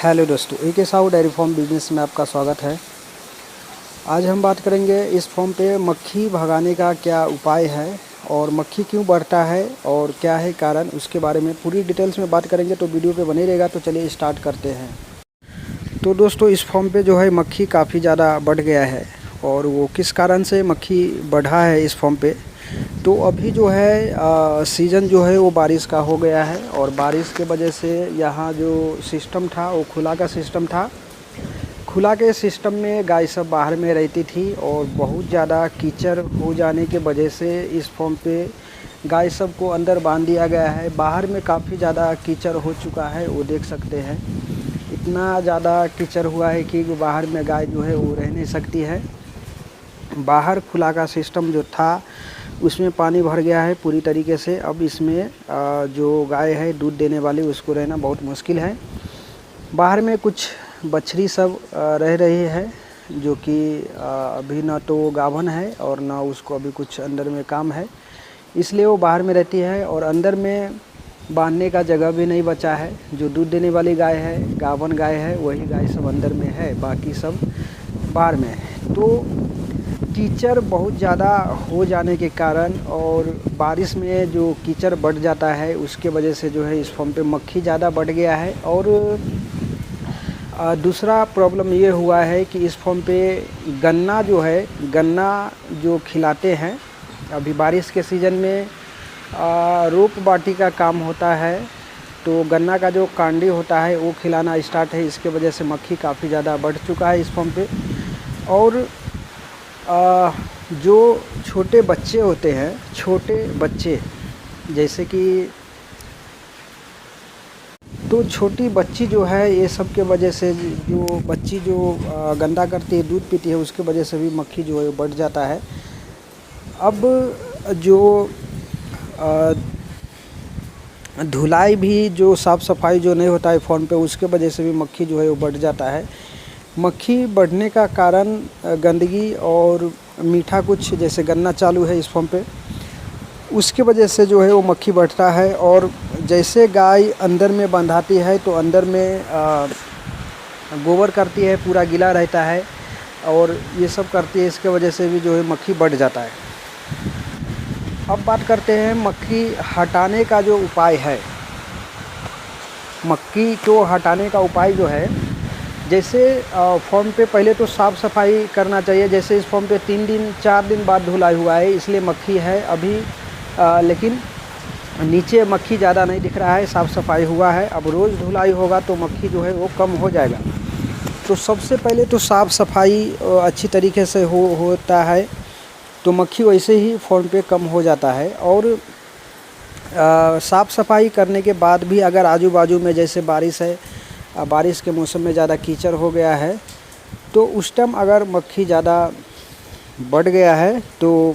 Hello दोस्तों, AK Sahu dairy farm business में आपका स्वागत है। आज हम बात करेंगे इस फार्म पे मक्खी भगाने का क्या उपाय है और मक्खी क्यों बढ़ता है और क्या है कारण, उसके बारे में पूरी डिटेल्स में बात करेंगे। तो वीडियो पे बने रहेगा। तो चलिए स्टार्ट करते हैं। तो दोस्तों, इस फार्म पे जो है मक्खी काफ़ी ज़्यादा बढ़ गया है और वो किस कारण से मक्खी बढ़ा है इस फार्म पे। तो अभी जो है सीज़न जो है वो बारिश का हो गया है और बारिश के वजह से यहाँ जो सिस्टम था वो खुला का सिस्टम था। खुला के सिस्टम में गाय सब बाहर में रहती थी और बहुत ज़्यादा कीचड़ हो जाने के वजह से इस फार्म पे गाय सब को अंदर बांध दिया गया है। बाहर में काफ़ी ज़्यादा कीचड़ हो चुका है, वो देख सकते हैं। इतना ज़्यादा कीचड़ हुआ है कि बाहर में गाय जो है वो रह नहीं सकती है। बाहर खुला का सिस्टम जो था उसमें पानी भर गया है पूरी तरीके से। अब इसमें जो गाय है दूध देने वाली, उसको रहना बहुत मुश्किल है। बाहर में कुछ बछड़ी सब रह रही है जो कि अभी ना तो गाभन है और ना उसको अभी कुछ अंदर में काम है, इसलिए वो बाहर में रहती है। और अंदर में बांधने का जगह भी नहीं बचा है। जो दूध देने वाली गाय है, गाभन गाय है, वही गाय सब अंदर में है, बाकी सब बाहर में है। तो कीचड़ बहुत ज़्यादा हो जाने के कारण और बारिश में जो कीचड़ बढ़ जाता है उसके वजह से जो है इस फार्म पे मक्खी ज़्यादा बढ़ गया है। और दूसरा प्रॉब्लम ये हुआ है कि इस फार्म पे गन्ना जो खिलाते हैं, अभी बारिश के सीज़न में रोप बाटी का काम होता है। तो गन्ना का जो कांडी होता है वो खिलाना स्टार्ट है। इसके वजह से मक्खी काफ़ी ज़्यादा बढ़ चुका है इस फार्म पे। और जो छोटे बच्चे होते हैं, छोटे बच्चे जैसे कि तो छोटी बच्ची जो है, ये सब के वजह से जो बच्ची जो गंदा करती है, दूध पीती है, उसके वजह से भी मक्खी जो है बढ़ जाता है। अब जो धुलाई भी, जो साफ़ सफाई जो नहीं होता है फार्म पे, उसके वजह से भी मक्खी जो है वो बढ़ जाता है। मक्खी बढ़ने का कारण गंदगी और मीठा कुछ जैसे गन्ना चालू है इस फार्म पे, उसके वजह से जो है वो मक्खी बढ़ता है। और जैसे गाय अंदर में बंधाती है तो अंदर में गोबर करती है, पूरा गीला रहता है और ये सब करती है, इसके वजह से भी जो है मक्खी बढ़ जाता है। अब बात करते हैं मक्खी हटाने का जो उपाय है। मक्खी को हटाने का उपाय जो है, जैसे फार्म पे पहले तो साफ़ सफाई करना चाहिए। जैसे इस फार्म पे 3 दिन 4 दिन बाद धुलाई हुआ है, इसलिए मक्खी है अभी, लेकिन नीचे मक्खी ज़्यादा नहीं दिख रहा है, साफ़ सफाई हुआ है। अब रोज़ धुलाई होगा तो मक्खी जो है वो कम हो जाएगा। तो सबसे पहले तो साफ़ सफाई अच्छी तरीके से होता है तो मक्खी वैसे ही फार्म पे कम हो जाता है। और साफ़ सफाई करने के बाद भी अगर आजू बाजू में जैसे बारिश है, बारिश के मौसम में ज़्यादा कीचड़ हो गया है, तो उस टाइम अगर मक्खी ज़्यादा बढ़ गया है तो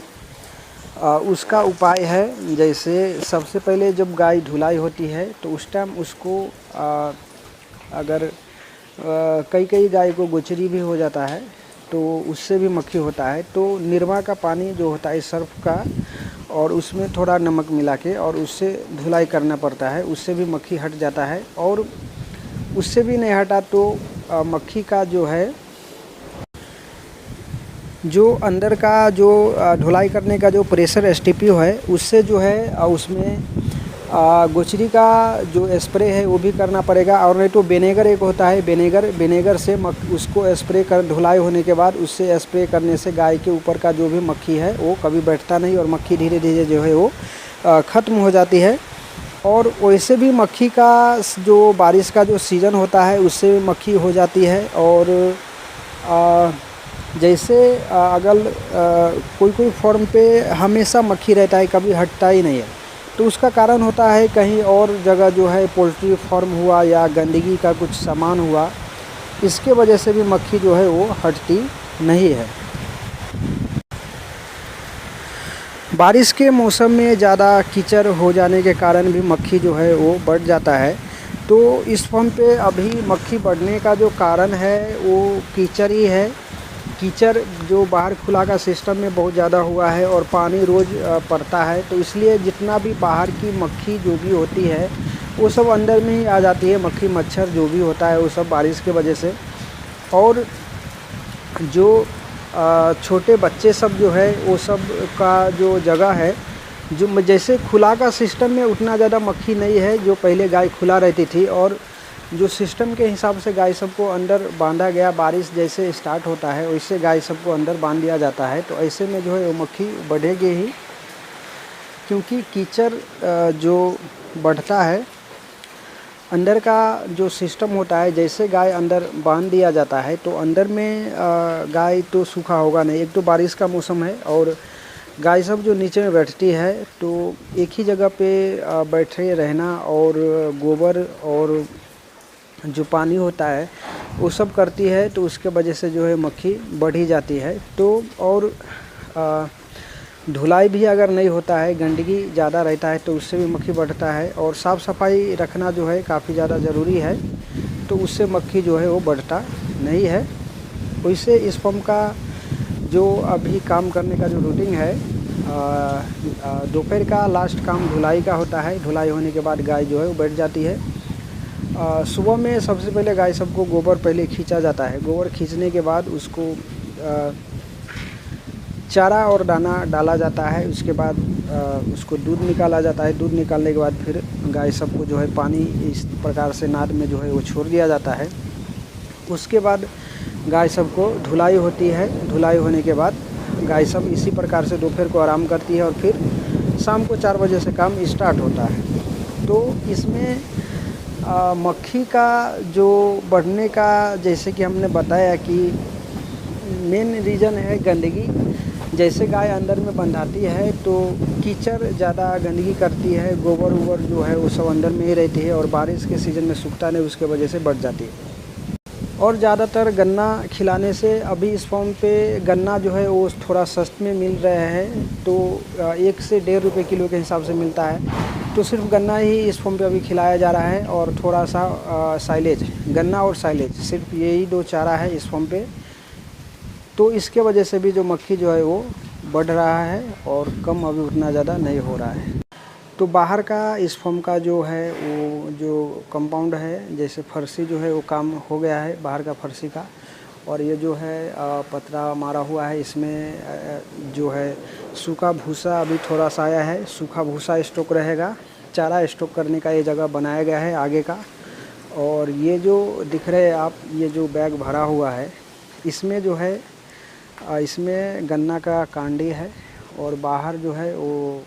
उसका उपाय है, जैसे सबसे पहले जब गाय धुलाई होती है तो उस टाइम उसको अगर कई गाय को गोचरी भी हो जाता है तो उससे भी मक्खी होता है। तो निरमा का पानी जो होता है सर्फ का, और उसमें थोड़ा नमक मिला के और उससे धुलाई करना पड़ता है, उससे भी मक्खी हट जाता है। और उससे भी नहीं हटा तो मक्खी का जो है, जो अंदर का जो धुलाई करने का जो प्रेशर STP है, उससे जो है उसमें गोचरी का जो स्प्रे है वो भी करना पड़ेगा। और नहीं तो विनेगर एक होता है, विनेगर से उसको स्प्रे कर, धुलाई होने के बाद उससे स्प्रे करने से गाय के ऊपर का जो भी मक्खी है वो कभी बैठता नहीं और मक्खी धीरे धीरे जो है वो ख़त्म हो जाती है। और वैसे भी मक्खी का जो बारिश का जो सीज़न होता है उससे भी मक्खी हो जाती है। और जैसे अगर कोई फार्म पे हमेशा मक्खी रहता है, कभी हटता ही नहीं है, तो उसका कारण होता है कहीं और जगह जो है पोल्ट्री फार्म हुआ या गंदगी का कुछ सामान हुआ, इसके वजह से भी मक्खी जो है वो हटती नहीं है। बारिश के मौसम में ज़्यादा कीचड़ हो जाने के कारण भी मक्खी जो है वो बढ़ जाता है। तो इस फार्म पे अभी मक्खी बढ़ने का जो कारण है वो कीचड़ ही है। कीचड़ जो बाहर खुला का सिस्टम में बहुत ज़्यादा हुआ है और पानी रोज़ पड़ता है, तो इसलिए जितना भी बाहर की मक्खी जो भी होती है वो सब अंदर में ही आ जाती है, मक्खी मच्छर जो भी होता है वो सब बारिश के वजह से। और जो छोटे बच्चे सब जो है वो सब का जो जगह है, जो जैसे खुला का सिस्टम में उतना ज़्यादा मक्खी नहीं है जो पहले गाय खुला रहती थी, और जो सिस्टम के हिसाब से गाय सबको अंदर बांधा गया, बारिश जैसे स्टार्ट होता है वैसे गाय सबको अंदर बांध दिया जाता है। तो ऐसे में जो है वो मक्खी बढ़ेगी ही, क्योंकि कीचड़ जो बढ़ता है अंदर का जो सिस्टम होता है, जैसे गाय अंदर बांध दिया जाता है तो अंदर में गाय तो सूखा होगा नहीं। एक तो बारिश का मौसम है और गाय सब जो नीचे में बैठती है तो एक ही जगह पे बैठे रहना और गोबर और जो पानी होता है वो सब करती है, तो उसके वजह से जो है मक्खी बढ़ ही जाती है। तो और धुलाई भी अगर नहीं होता है, गंदगी ज़्यादा रहता है तो उससे भी मक्खी बढ़ता है। और साफ़ सफाई रखना जो है काफ़ी ज़्यादा ज़रूरी है, तो उससे मक्खी जो है वो बढ़ता नहीं है। वैसे इस फॉर्म का जो अभी काम करने का जो रूटीन है, दोपहर का लास्ट काम धुलाई का होता है। धुलाई होने के बाद गाय जो है वो बैठ जाती है। सुबह में सबसे पहले गाय सबको गोबर पहले खींचा जाता है। गोबर खींचने के बाद उसको चारा और दाना डाला जाता है। उसके बाद उसको दूध निकाला जाता है। दूध निकालने के बाद फिर गाय सबको जो है पानी इस प्रकार से नाद में जो है वो छोड़ दिया जाता है। उसके बाद गाय सबको धुलाई होती है। धुलाई होने के बाद गाय सब इसी प्रकार से दोपहर को आराम करती है और फिर शाम को 4 बजे से काम स्टार्ट होता है। तो इसमें मक्खी का जो बढ़ने का, जैसे कि हमने बताया कि मेन रीज़न है गंदगी। जैसे गाय अंदर में बंधाती है तो कीचड़ ज़्यादा गंदगी करती है, गोबर वोबर जो है वो सब अंदर में ही रहती है और बारिश के सीज़न में सूखता नहीं, उसके वजह से बढ़ जाती है। और ज़्यादातर गन्ना खिलाने से अभी इस फॉर्म पे गन्ना जो है वो थोड़ा सस्ते में मिल रहा है, तो 1 से 1.5 रुपये किलो के हिसाब से मिलता है। तो सिर्फ गन्ना ही इस फॉर्म पे अभी खिलाया जा रहा है और थोड़ा सा साइलेज, गन्ना और साइलेज, सिर्फ यही 2 चारा है इस फॉर्म पे। तो इसके वजह से भी जो मक्खी जो है वो बढ़ रहा है और कम अभी उतना ज़्यादा नहीं हो रहा है। तो बाहर का इस फॉर्म का जो है वो जो कंपाउंड है, जैसे फर्शी जो है वो काम हो गया है बाहर का फर्शी का। और ये जो है पतरा मारा हुआ है, इसमें जो है सूखा भूसा अभी थोड़ा सा आया है। सूखा भूसा स्टॉक रहेगा, चारा स्टॉक करने का ये जगह बनाया गया है आगे का। और ये जो दिख रहे हैं आप, ये जो बैग भरा हुआ है इसमें जो है इसमें गन्ना का कांडी है और बाहर जो है वो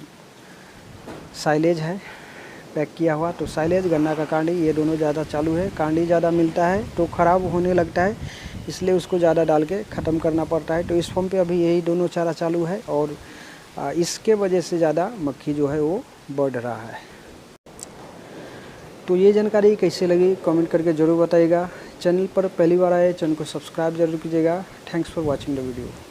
साइलेज है पैक किया हुआ। तो साइलेज, गन्ना का कांडी, ये दोनों ज़्यादा चालू है। कांडी ज़्यादा मिलता है तो ख़राब होने लगता है, इसलिए उसको ज़्यादा डाल के ख़त्म करना पड़ता है। तो इस फॉर्म पे अभी यही दोनों चारा चालू है और इसके वजह से ज़्यादा मक्खी जो है वो बढ़ रहा है। तो ये जानकारी कैसे लगी कमेंट करके ज़रूर बताइएगा। चैनल पर पहली बार आए चैनल को सब्सक्राइब जरूर कीजिएगा। Thanks for watching the video.